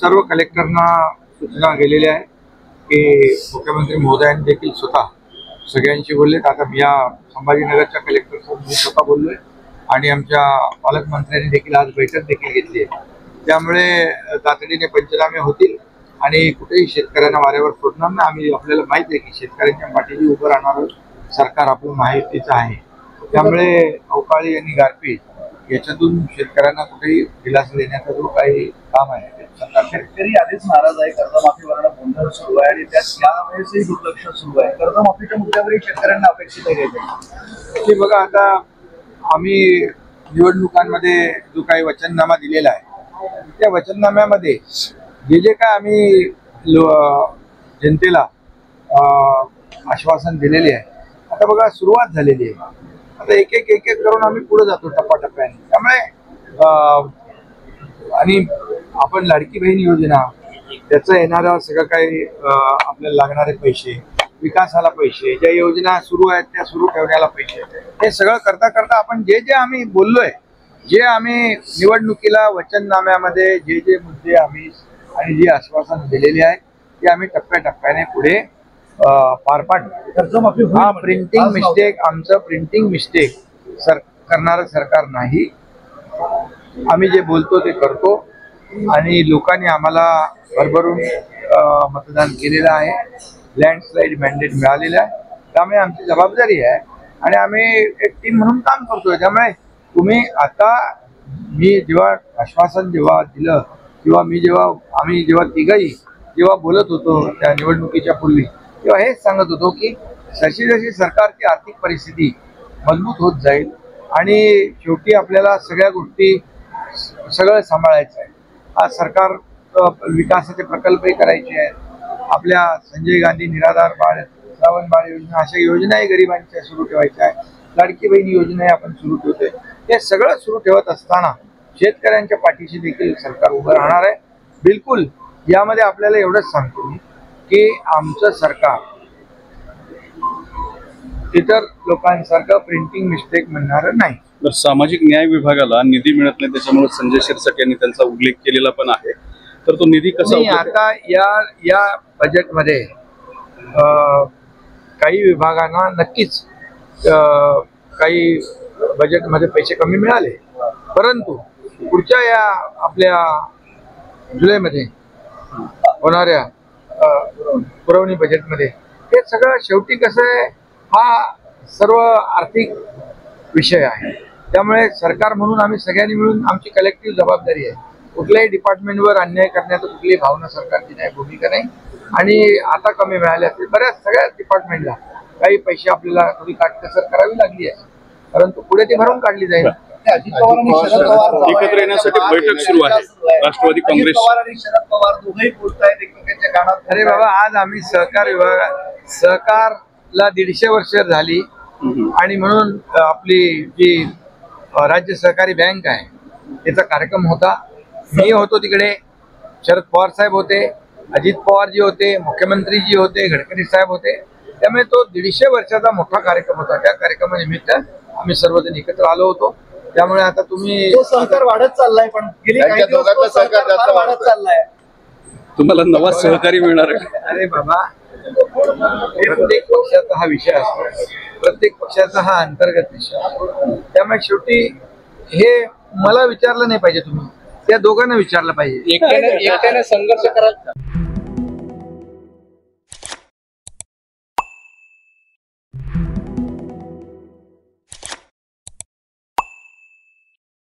सर्व कलेक्टरना सूचना गेलेल्या आहे की मुख्यमंत्री महोदयांनी देखील स्वतः सगळ्यांशी बोललेत। आता मी या संभाजीनगरच्या कलेक्टरसोबत मी स्वतः बोललोय आणि आमच्या पालकमंत्र्यांनी देखील आज बैठक देखील घेतली आहे। त्यामुळे तातडीने पंचनामे होतील आणि कुठेही शेतकऱ्यांना वाऱ्यावर सोडणार नाही। आम्ही आपल्याला माहित आहे की शेतकऱ्यांच्या पाठीशी उभं राहणारं सरकार आपलं माहितीचं आहे। त्यामुळे अवकाळी आणि गारपीट याच्यातून शेतकऱ्यांना कुठेही दिलासा देण्याचा जो काही काम आहे शेतकरी आधीच नाराज आहे। कर्जमाफीवर गोंधळ सुरू आहे आणि त्यात यावेळेसही दुर्लक्ष सुरू आहे। कर्जमाफीच्या मुद्द्यावरही शेतकऱ्यांना अपेक्षित आहे की बघा, आता आम्ही निवडणुकांमध्ये जो काही वचननामा दिलेला आहे त्या वचननाम्यामध्ये जे काय आम्ही जनतेला आश्वासन दिलेले आहे, आता बघा सुरुवात झालेली आहे। आता एक एक करून आम्ही पुढे जातो टप्प्याटप्प्याने। त्यामुळे आणि आपण लाडकी बहीण योजना त्याचं येणारं सगळं काही आपल्याला लागणारे पैसे, विकासाला पैसे, ज्या योजना सुरू आहेत त्या सुरू ठेवण्याला पैसे, हे सगळं करता करता आपण जे आम्ही बोललोय, जे आम्ही निवडणुकीला वचननाम्यामध्ये जे मुद्दे आम्ही आणि जी आश्वासन दिलेली आहे ते आम्ही टप्प्याटप्प्याने पुढे पार पाडतो। हा प्रिंटिंग मिस्टेक, आमचं प्रिंटिंग मिस्टेक करणारं सरकार नाही। आम्ही जे बोलतो ते करतो आणि लोकांनी आम्हाला भरभरून मतदान केलेलं आहे। लँडस्लाईड मॅन्डेट मिळालेलं आहे। त्यामुळे आमची जबाबदारी आहे आणि आम्ही एक टीम म्हणून काम करतोय। त्यामुळे तुम्ही आता मी जेव्हा आश्वासन दिलं किंवा आम्ही तिघही जेव्हा बोलत होतो त्या निवडणुकीच्या पूर्वी, तेव्हा हेच सांगत होतो की जशी जशी सरकारची आर्थिक परिस्थिती मजबूत होत जाईल आणि शेवटी आपल्याला सगळ्या गोष्टी सगळं सांभाळायचं आहे। आज सरकार विकासाचे प्रकल्पही करायचे आहेत। आपल्या संजय गांधी निराधार बाळ, श्रावण बाळ योजना, अशा योजनाही गरिबांच्या सुरू ठेवायच्या आहे। लाडकी बहीण योजनाही आपण सुरू ठेवतोय। हे सगळं सुरू ठेवत असताना शेतकऱ्यांच्या पाठीशी देखील सरकार उभं राहणार आहे। बिलकुल यामध्ये आपल्याला एवढंच सांगतो मी की आमचं सरकार इतर लोकांसारखं प्रिंटिंग मिस्टेक म्हणणारं नाही। सामाजिक न्याय विभागाला निधी मिळत नाही, त्याच्यामुळे संजय शिरसाट यांनी त्यांचा उल्लेख केलेला पण आहे। तर तो निधी कसा आता या बजेटमध्ये काही विभागांना नक्कीच काही बजेटमध्ये पैसे कमी मिळाले, परंतु पुढच्या या आपल्या जुलैमध्ये होणाऱ्या पुरवणी बजेटमध्ये हे सगळं शेवटी कसं आहे, हा सर्व आर्थिक विषय आहे। त्यामुळे सरकार म्हणून आम्ही सगळ्यांनी मिळून आमची कलेक्टिव्ह जबाबदारी आहे। कुठल्याही डिपार्टमेंटवर अन्याय करण्याचं कुठलीही भावना सरकारची नाही, भूमिका नाही। आणि आता कमी मिळाले असतील बऱ्याच सगळ्याच डिपार्टमेंटला काही पैसे आपल्याला थोडी काटकसर करावी लागली आहे, परंतु पुढे ती भरून काढली जाईल। अजित पवार आणि शरद पवार एकत्र येण्यासाठी बैठक सुरू आहे। राष्ट्रवादी काँग्रेस आणि शरद पवार दोघेही बोलतायत एकमेकांच्या कानात। अरे बाबा, आज आम्ही सहकारला 150 वर्ष झाली आणि म्हणून आपली जी राज्य सहकारी बँक आहे त्याचा कार्यक्रम होता। मी होतो तिकडे, शरद पवार साहेब होते, अजित पवार जी होते, मुख्यमंत्री जी होते, गडकरी साहेब होते। त्यामुळे तो 150 वर्षाचा मोठा कार्यक्रम होता। त्या कार्यक्रमानिमित्त आम्ही सर्वजण एकत्र आलो होतो। त्यामुळे आता तुम्ही सहकार वाढत चाललाय, पण गेली काही दिवस सहकार वाढत चाललाय। तुम्हाला नवा सहकारी मिळणार आहे। अरे बाबा, प्रत्येक पक्षाचा हा विषय असतो, प्रत्येक पक्षाचा हा अंतर्गत विषय असतो। त्यामुळे शेवटी हे मला विचारलं नाही पाहिजे, तुम्ही त्या दोघांना विचारलं पाहिजे। एकट्याने संघर्ष करायचा।